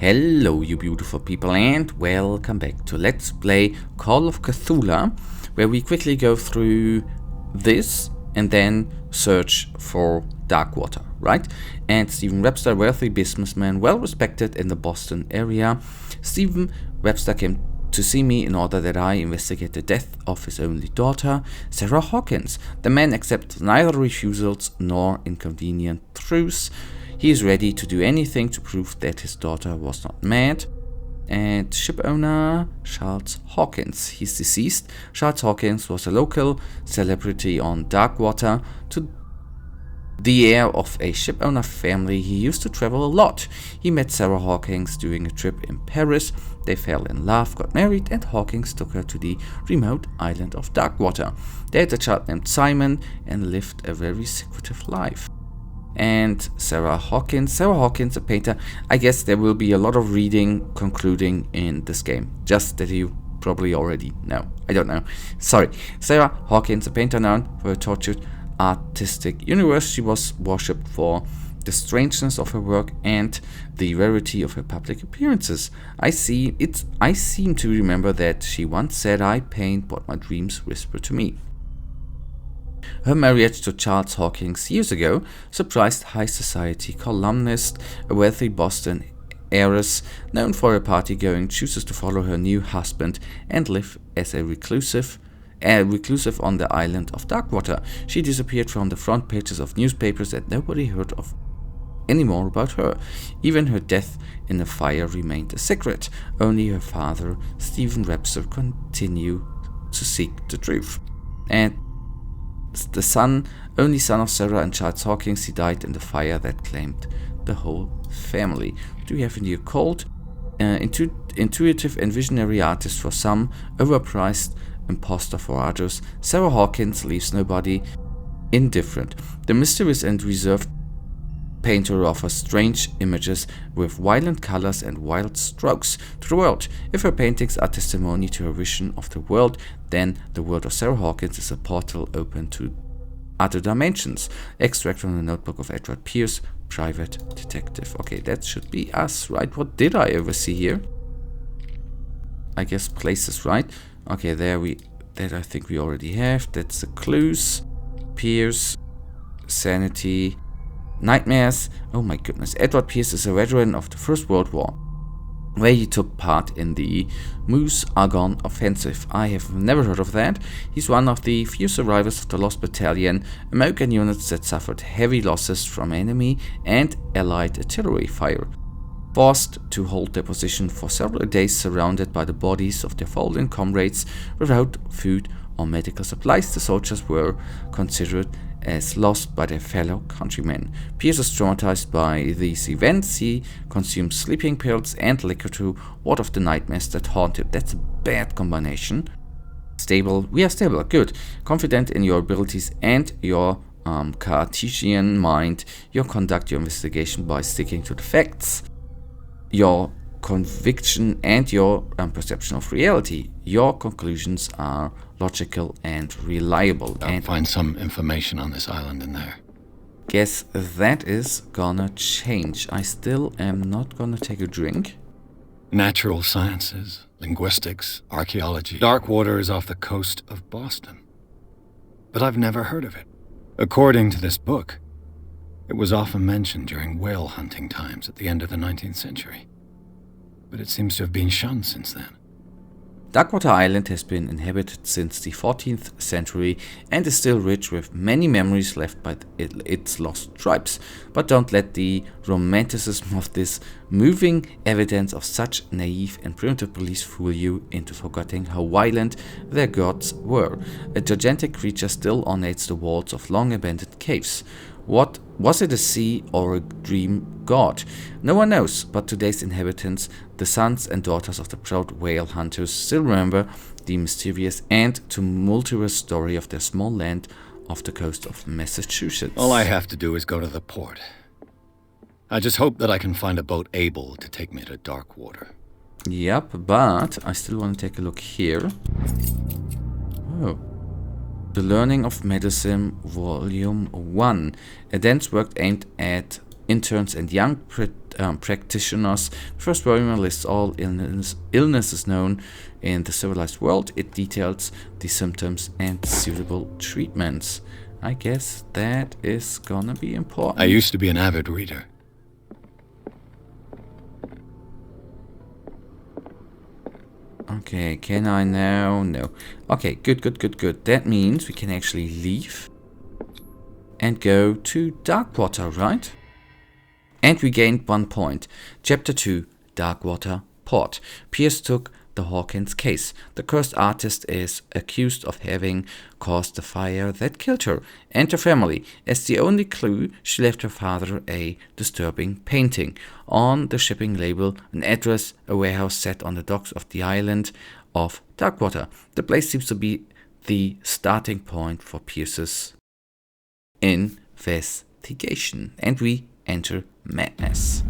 Hello you beautiful people and welcome back to Let's Play Call of Cthulhu, where we quickly go through this and then search for Darkwater, right? And Stephen Webster, wealthy businessman, well respected in the Boston area. Stephen Webster came to see me in order that I investigate the death of his only daughter, Sarah Hawkins. The man accepts neither refusals nor inconvenient truths. He is ready to do anything to prove that his daughter was not mad. And ship owner Charles Hawkins. He's deceased. Charles Hawkins was a local celebrity on Darkwater. To the heir of a ship owner family, he used to travel a lot. He met Sarah Hawkins during a trip in Paris. They fell in love, got married, and Hawkins took her to the remote island of Darkwater. They had a child named Simon and lived a very secretive life. And Sarah Hawkins, a painter. I guess there will be a lot of reading concluding in this game, just that you probably already know. I don't know. Sorry. Sarah Hawkins, a painter known for her tortured artistic universe. She was worshipped for the strangeness of her work and the rarity of her public appearances. I seem to remember that she once said, "I paint what my dreams whisper to me." Her marriage to Charles Hawkins years ago surprised high society columnist. A wealthy Boston heiress known for her party-going chooses to follow her new husband and live as a reclusive on the island of Darkwater. She disappeared from the front pages of newspapers and nobody heard of anymore about her. Even her death in a fire remained a secret. Only her father, Stephen Webster, continued to seek the truth. And the only son of Sarah and Charles Hawkins, he died in the fire that claimed the whole family. Do we have a new occult? Intuitive and visionary artist for some, overpriced imposter for others, Sarah Hawkins leaves nobody indifferent. The mysterious and reserved painter offers strange images with violent colors and wild strokes to the world. If her paintings are testimony to her vision of the world, then the world of Sarah Hawkins is a portal open to other dimensions. Extract from the notebook of Edward Pierce, private detective. Okay, that should be us, right? What did I ever see here? I guess places, right? Okay, that I think we already have. That's the clues. Pierce, sanity, nightmares. Oh my goodness. Edward Pierce is a veteran of the First World War, where he took part in the Meuse Argonne Offensive. I have never heard of that. He's one of the few survivors of the Lost Battalion, American units that suffered heavy losses from enemy and Allied artillery fire. Forced to hold their position for several days surrounded by the bodies of their fallen comrades without food or medical supplies, the soldiers were considered as lost by their fellow countrymen. Pierce is traumatized by these events. He consumes sleeping pills and liquor to ward off the nightmares that haunt him. That's a bad combination. Stable. We are stable. Good. Confident in your abilities and your Cartesian mind. You conduct your investigation by sticking to the facts, your conviction, and your perception of reality. Your conclusions are logical and reliable. I'll find some information on this island in there. Guess that is gonna change. I still am not gonna take a drink. Natural sciences, linguistics, archaeology. Darkwater is off the coast of Boston. But I've never heard of it. According to this book, it was often mentioned during whale hunting times at the end of the 19th century. But it seems to have been shunned since then. Darkwater Island has been inhabited since the 14th century and is still rich with many memories left by its lost tribes. But don't let the romanticism of this moving evidence of such naive and primitive beliefs fool you into forgetting how violent their gods were. A gigantic creature still ornates the walls of long-abandoned caves. What was it, a sea or a dream god? No one knows, but today's inhabitants, the sons and daughters of the proud whale hunters, still remember the mysterious and tumultuous story of their small land off the coast of Massachusetts. All I have to do is go to the port. I just hope that I can find a boat able to take me to Darkwater. Yep, but I still want to take a look here. Oh. The Learning of Medicine, Volume 1. A dense work aimed at interns and young practitioners. The first volume lists all illnesses known in the civilized world. It details the symptoms and suitable treatments. I guess that is gonna be important. I used to be an avid reader. Okay, can I now? No. Okay, good. That means we can actually leave and go to Darkwater, right? And we gained 1 point. Chapter 2, Darkwater Port. Pierce took the Hawkins case. The cursed artist is accused of having caused the fire that killed her and her family. As the only clue, she left her father a disturbing painting. On the shipping label, an address, a warehouse set on the docks of the island of Darkwater. The place seems to be the starting point for Pierce's investigation. And we enter madness.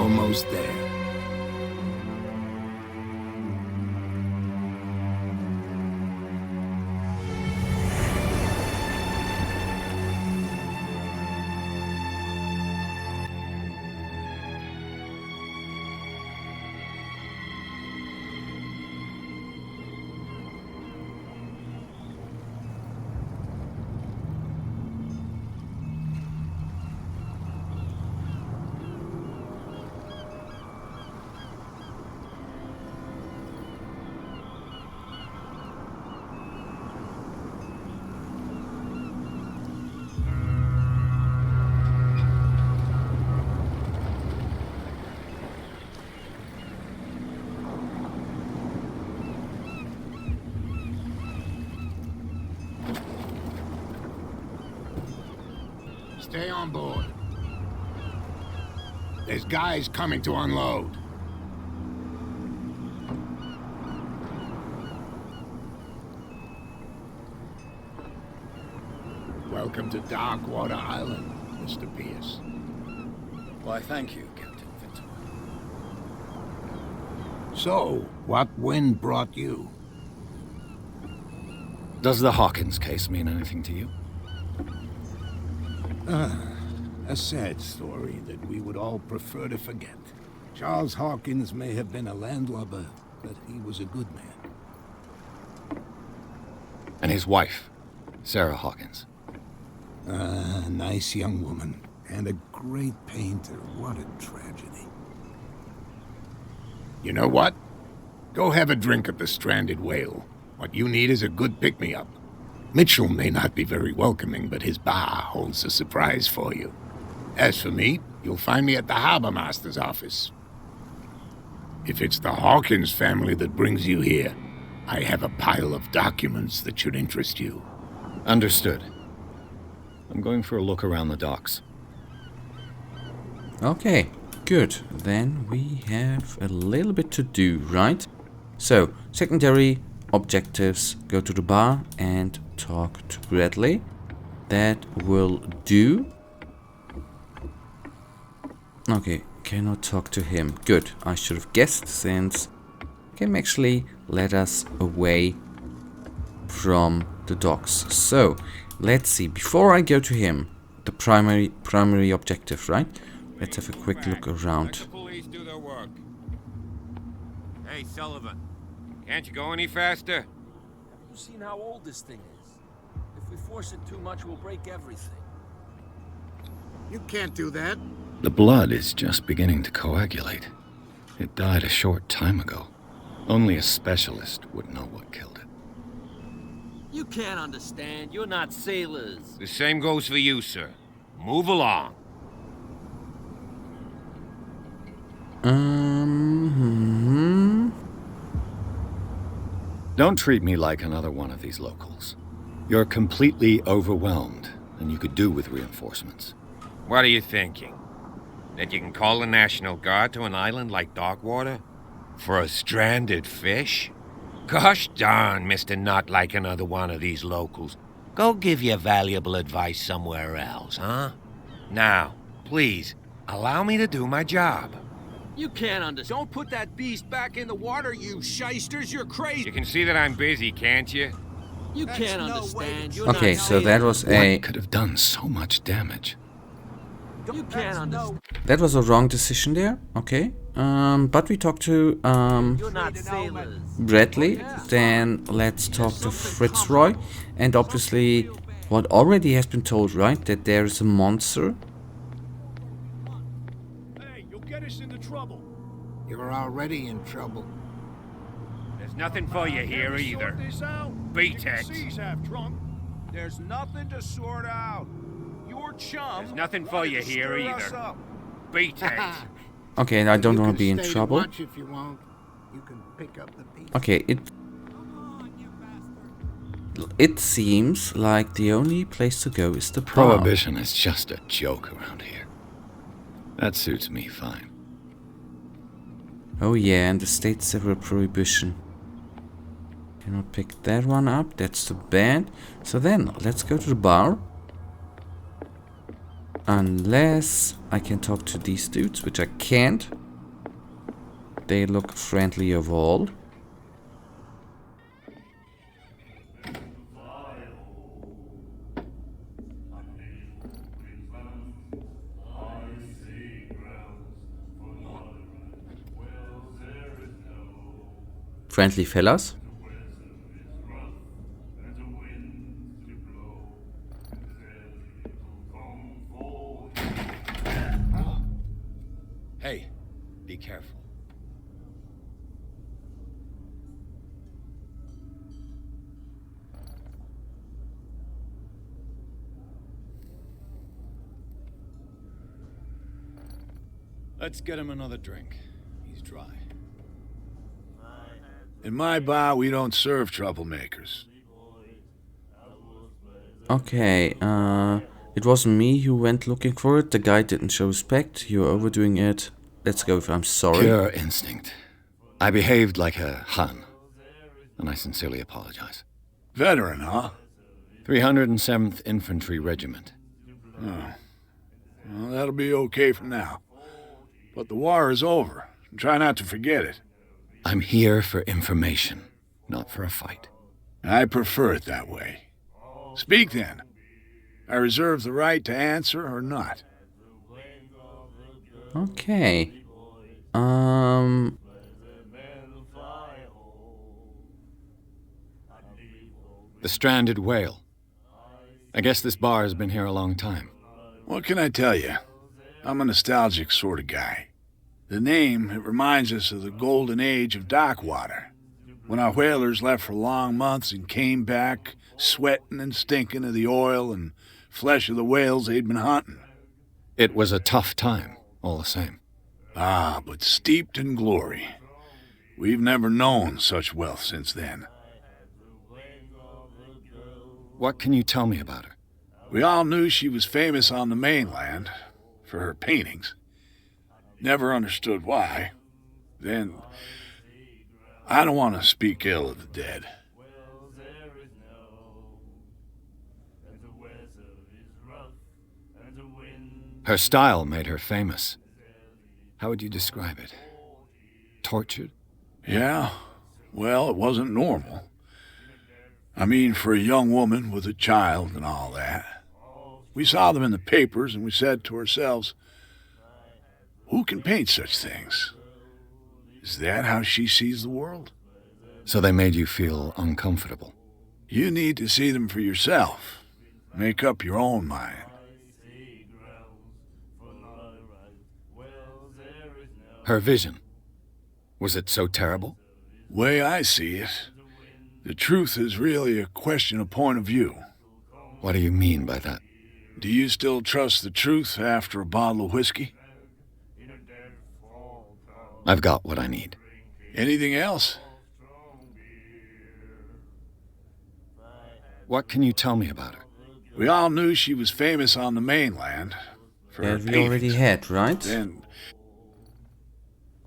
Almost there. Stay on board. There's guys coming to unload. Welcome to Darkwater Island, Mr. Pierce. Why, thank you, Captain Fitzroy. So, what wind brought you? Does the Hawkins case mean anything to you? A sad story that we would all prefer to forget. Charles Hawkins may have been a landlubber, but he was a good man. And his wife, Sarah Hawkins. A nice young woman, and a great painter. What a tragedy. You know what? Go have a drink at the Stranded Whale. What you need is a good pick-me-up. Mitchell may not be very welcoming, but his bar holds a surprise for you. As for me, you'll find me at the Harbour Master's office. If it's the Hawkins family that brings you here, I have a pile of documents that should interest you. Understood. I'm going for a look around the docks. Okay, good. Then we have a little bit to do, right? So, secondary objectives: go to the bar and talk to Bradley. That will do. Okay, cannot talk to him. Good, I should have guessed, since him actually led us away from the docks. So, let's see. Before I go to him, the primary objective, right? Let's have a quick look around. Let the police do their work. Hey, Sullivan. Can't you go any faster? Have you seen how old this thing is? we force it too much, we'll break everything. You can't do that. The blood is just beginning to coagulate. It died a short time ago. Only a specialist would know what killed it. You can't understand. You're not sailors. The same goes for you, sir. Move along. Don't treat me like another one of these locals. You're completely overwhelmed, and you could do with reinforcements. What are you thinking? That you can call the National Guard to an island like Darkwater? For a stranded fish? Gosh darn, Mr. Not like another one of these locals. Go give your valuable advice somewhere else, huh? Now, please, allow me to do my job. You can't understand. Don't put that beast back in the water, you shysters. You're crazy. You can see that I'm busy, can't you? You That's can't no understand. way. You're Okay, not so that was a... What could have done so much damage? You can't understand. That was a wrong decision there, okay. But we talked to You're not sailors. Bradley, then let's talk to Fitzroy, and obviously what already has been told, right, that there is a monster. Hey, you'll get us into trouble. You're already in trouble. There's nothing for you here either. Sort this out. Beat Even it. the seas have drunk. There's nothing to sort out. Your chum. There's nothing for you wanted to here stir us either. up. Beat it. Okay, I don't You want can to be in stay and trouble. watch if you want. You can pick up the pieces. Okay, it seems like the only place to go is the bar. Prohibition is just a joke around here. That suits me fine. Oh yeah, and the states have a prohibition. Cannot pick that one up, that's too bad. So then, let's go to the bar. Unless I can talk to these dudes, which I can't. They look friendly of all. Friendly fellas. Hey, be careful. Let's get him another drink. He's dry. In my bar, we don't serve troublemakers. Okay, it wasn't me who went looking for it. The guy didn't show respect. You're overdoing it. Let's go if I'm sorry. Pure instinct. I behaved like a Hun, and I sincerely apologize. Veteran, huh? 307th Infantry Regiment. Oh. Well, that'll be okay for now. But the war is over. Try not to forget it. I'm here for information, not for a fight. I prefer it that way. Speak then. I reserve the right to answer or not. Okay. The stranded whale. I guess this bar has been here a long time. What can I tell you? I'm a nostalgic sort of guy. The name, it reminds us of the golden age of Darkwater, when our whalers left for long months and came back sweating and stinking of the oil and flesh of the whales they'd been hunting. It was a tough time, all the same. Ah, but steeped in glory. We've never known such wealth since then. What can you tell me about her? We all knew she was famous on the mainland for her paintings. Never understood why. Then, I don't want to speak ill of the dead. Her style made her famous. How would you describe it? Tortured? Yeah, well, it wasn't normal. I mean, for a young woman with a child and all that. We saw them in the papers and we said to ourselves, who can paint such things? Is that how she sees the world? So they made you feel uncomfortable. You need to see them for yourself. Make up your own mind. Her vision. Was it so terrible? Way I see it, the truth is really a question of point of view. What do you mean by that? Do you still trust the truth after a bottle of whiskey? I've got what I need. Anything else? What can you tell me about her? We all knew she was famous on the mainland. For her That we already paintings. had, right? Then,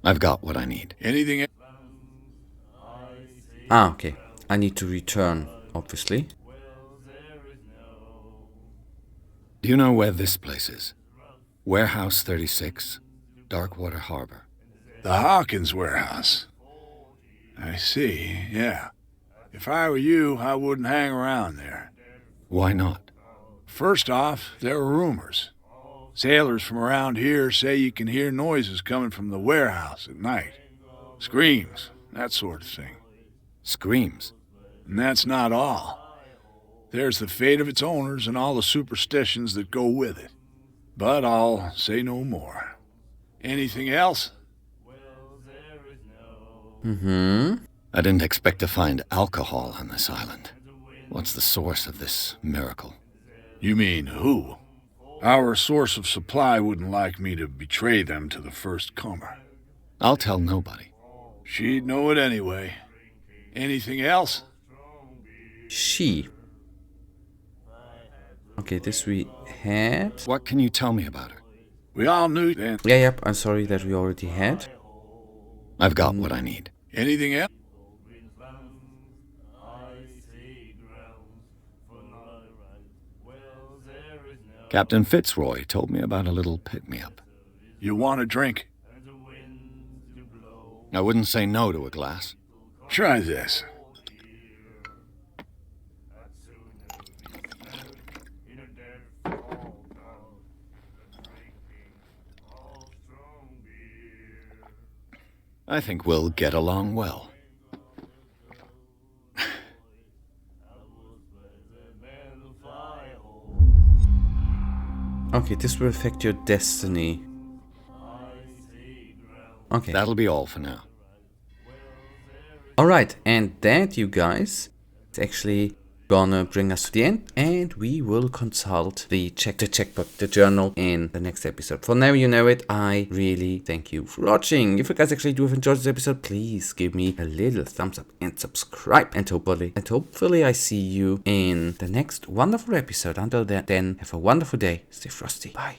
I've got what I need. anything else? Ah, okay. I need to return, obviously. Do you know where this place is? Warehouse 36, Darkwater Harbour. The Hawkins warehouse. I see, yeah. If I were you, I wouldn't hang around there. Why not? First off, there are rumors. Sailors from around here say you can hear noises coming from the warehouse at night. Screams, that sort of thing. Screams. And that's not all. There's the fate of its owners and all the superstitions that go with it. But I'll say no more. Anything else? I didn't expect to find alcohol on this island. What's the source of this miracle? You mean who? Our source of supply wouldn't like me to betray them to the first comer. I'll tell nobody. She'd know it anyway. Anything else? She. Okay, this we had. What can you tell me about her? We all knew then. Yeah, yep, I'm sorry that we already had. I've got what I need. Anything else? Captain Fitzroy told me about a little pick-me-up. You want a drink? I wouldn't say no to a glass. Try this. I think we'll get along well. Okay, this will affect your destiny. Okay. That'll be all for now. Alright, and that, you guys, is actually gonna bring us to the end, and we will consult the checkbook, the journal, in the next episode. For now, you know it. I really thank you for watching. If you guys actually do have enjoyed this episode, please give me a little thumbs up and subscribe. And hopefully I see you in the next wonderful episode. Until then, have a wonderful day. Stay frosty. Bye.